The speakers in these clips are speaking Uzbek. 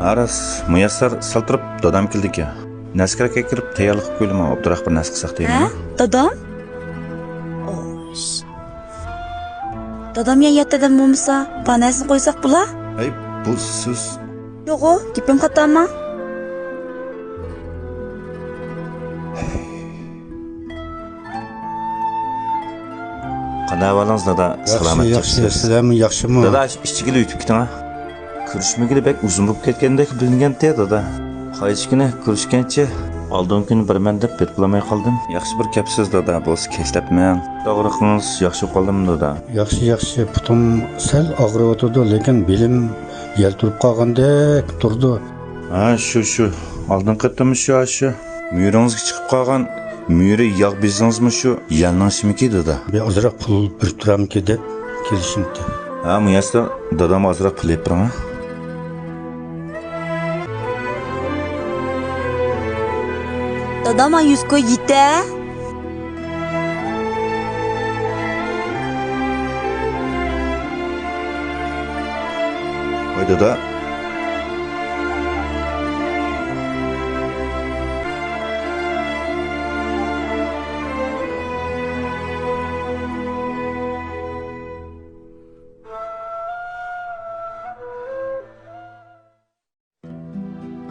Aras, muyassar saltirib dadam keldi-ku. Naskarga kirib tayyorlik qo'ydim, Abdurahim bir nas qilsaq deyman. Ha? Dadam? Osh. Dadam yetadam bo'lmasa, panasini qo'ysak bular? Ay, bu siz Yo'q, gapim xatami? qanday ahvolingiz dada? Salomat Yaxshi, sizlarmi, yaxshimi? Dada ishchiga o'tib ketding ha? Ko'rishmagili bek uzun bo'lib ketgandek bilinganda dada. Qaychigina ko'rishgancha oldin kun birman deb betlamay qoldim. Yaxshi bir kapsiz dada, bo'lsa keslabman. To'g'riqingiz yaxshi qoldimi dada? Yaxshi, putum sal og'riyotdi, lekin belim yel turib qolgandek turdi. Ha, shu. Oldin qatdim shu. Muyringizga chiqib qolgan muyri yog' bezingizmi shu? Yalnashmiki dada? Bir ozroq pul birib turamki deb kelishimdi. Ha, muyassar dadam ozroq pul berib ha? Dadam 100 koy yita. Voy dada.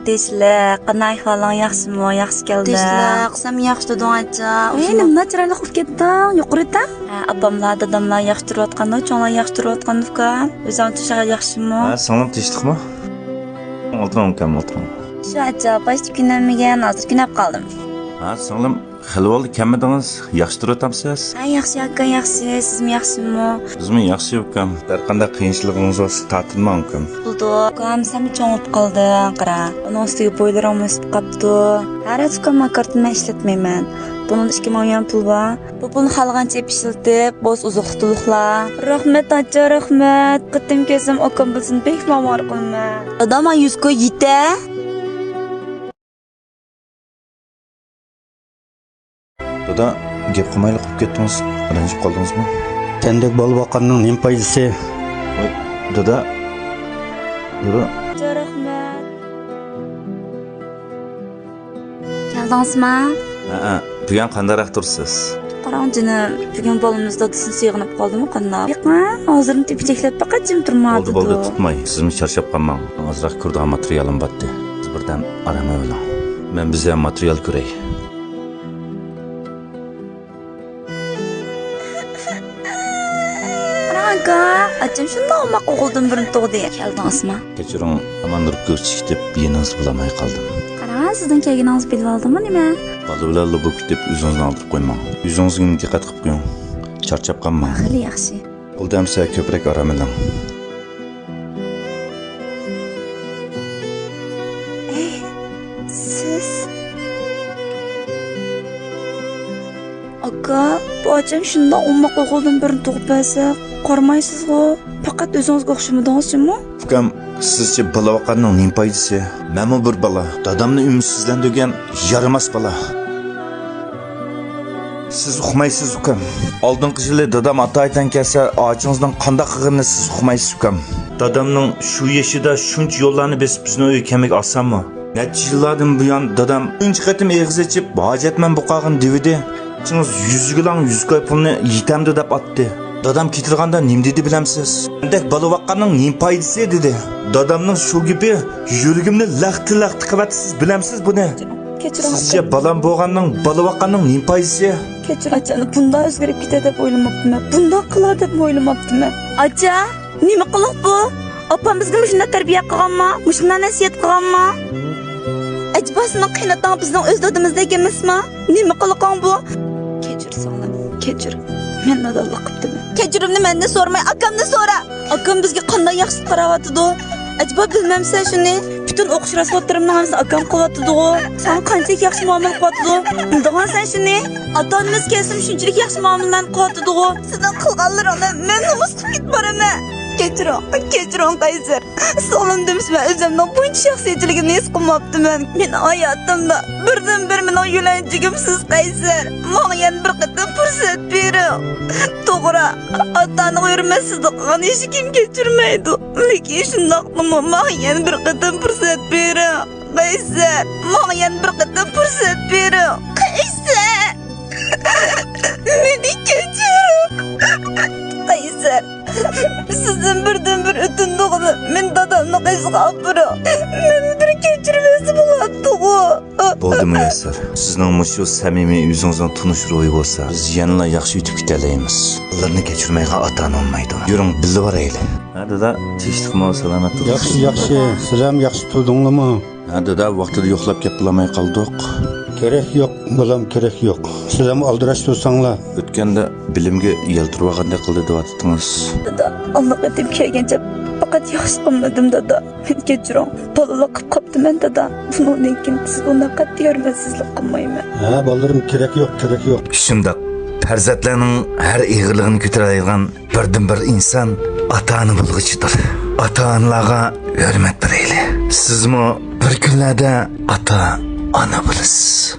Tesla, qanday holing yaxshimi? Yaxshi keldi. Tesla, qisam yaxshi deding acha. Nima chiroyli qilib ketding? Yuqorida? Ha, opamlar, dadamlar yaxshi turayotganda, cho'nglar yaxshi turayotganda-ku. O'zim tishaga yaxshimi? Ha, singlim tishdiqmi? O'tiring. Shu acha, pastib kunamagan, hozir kunab qoldim. Ha, singlim xilvoldi kammidingiz? Yaxshi turatamsiz? Ha, yaxshi aka, yaxshi. Sizmi yaxshimi? Bizmi yaxshi ukam. Har qanday qiyinchiligingiz bo'lsa ta'tilman ukam. Buldu. Ukam sen cho'ngib qolding, qara. Uning ustiga bo'ylarim o'sib qopti. Har ukamga kartani ishlatmayman. Bunun 2 million pul bor. Bu pulni xalqancha pishiltib, bo'z uzuq tutuluqlar. Rahmat acha, rahmat. Qittim kesam ukam bilsin, bek mamor qilma. Dadam 100 koy yita. Dada, gap qilmaylik qilib ketdingiz. Ranjib qoldingizmi? Sendek bo'lib boqqanning nima foydasi? Voy, dada. Rahmat. Keldingizmi? Ha, bugun qandaroq tursiz? Qarang jinim, bugun bolamizda dadasini siyg'inib qoldimi qanday? Yo'qmi? Hozirni tepichaklab faqat jim turmadi. Bo'ldi, tutmay. Sizmi charchab qolmang. Ozroq ko'rgan materialim botdi. Siz birdan arama bo'ling. Men bizga material ko'ray. Acham shundoq omaq o'g'ildim birini tug'di. Keldingizmi? Kechiring, amandir ko'chik deb yeningiz bilamay qoldim. Qarang, sizdan kelganingizni bilib oldimmi nima? Bola bilan lubuk deb o'zingizni oldirib qo'ymang. O'zingizga diqqat qilib qo'ying. Charchab qolmang. Xili yaxshi. Qo'ldamsa ko'proq aramilang. Siz aka, bu acham shundoq omaq o'g'ildim birini tug'ib bersa, qormaysiz-ku. Faqat o'zingizga o'xshamadingizmi? Ukam, sizcha balavoqanning nima foydasi? Menmi bir bala, dadamni umidsizlantirgan yaramas bala. Siz uqmaysiz ukam. Oldingi yili dadam ata-aytan kelsa, ochingizdan qanday qilganini siz uqmaysiz ukam. Dadamning shu yoshida shuncha yo'llarni besib bizni uyga kelmak osanmi? Necha yillardan buyon dadam birinchi qatim eg'iz ochib, hojatman bu qolgan devidi. Siz 100 gilang 100 koy pulni yetamdi deb atdi. Dadam ketirganda nim dedi bilamsiz? Endek balavaqqanning nim foydasi dedi. Dadamning shu gibi yuragimni laqti qilib siz bilamsiz buni? Kechiring. Sizcha balam bo'lganning balavaqqanning nim foydasi? Kechir achani bunda o'zgarib ketadi deb o'ylamabman. Bunda qilar deb o'ylamabman. Acha, nima qiliq bu? Opam bizga shunday tarbiya qilganmi? Shunday nasihat qilganmi? Ajbasini qiynatdan bizning o'z dadimizdek emasmi? Nima qilqan bu? Kechir sog'lam, kechir. Men nodonlik qildim. Kechirimni mendan so'ramay, akamdan so'ra. Akam bizga qanday yaxshi qarayotdi? Ajba bilmamsan shuni. Bütün o'qish rasvotlarimni hammasini akam qilyotdi-ku. Sen qanchalik yaxshi muomala qilyotdi? Bildigan sen shuni. Ota-onamiz kelsin shunchalik yaxshi muomalani qilyotdi-ku. Sizning qilganlaringni men nomus qilib ketib boraman. Kechiring Qaysar. Sog'lom demişman, o'zimning buncha shaxsiyatchiligimni his qilmabdiman. Men hayotımda birdan-bir mening yo'lanchigim siz Qaysar. Menga yana bir qatam fursat bering. To'g'ri, otani hurmatsizlik qilgan hech kim kechirmaydi. Lekin shundoqmi, menga yana bir qatam fursat bering. Qaysar, menga yana bir qatam fursat bering. Qaysar. Meni kechiring. Qaysar. Sizden birden-bir ötündüğümü men dadamni qaysiga olib boring. Meni bir kechirmasi bo'ladi-ku. Bo'ldi Muyassar. Sizning mushu samimiy yuzingizdan tunish ro'yi bo'lsa, biz yanada yaxshi yutib ketalaymiz. Ularni kechirmaygan ota-ona olmaydi. Yuring, birga boraylik. Ha, dada, tinchlikmi, salomat turing. Yaxshi. Sizlar yaxshi turdinglarmi? Ha, dada, vaqtida yo'qlab kelib qolmay qoldik. Kerak yo'q, bolam, kerak yo'q. Sizlar aldirash tursanglar. O'tganda bilimga yeltirvagandek qildi deyaptıngiz. Dada, Allah etib kelgancha faqat yaxshi qilmadim dada. Men kechiring. Bolalar qilib qoptiman dada. Bundan keyin siz bundan qat'iy hurmatsizlik qilmayman. Ha, bolalarım, kerak yo'q. Shundoq farzandlarning har ig'irligini ko'taradigan birdan-bir inson ota-ona bo'lg'ichidir. Ota-onalarga hurmat beraylik. Sizmi bir kunlarda ota-ona bo'lasiz.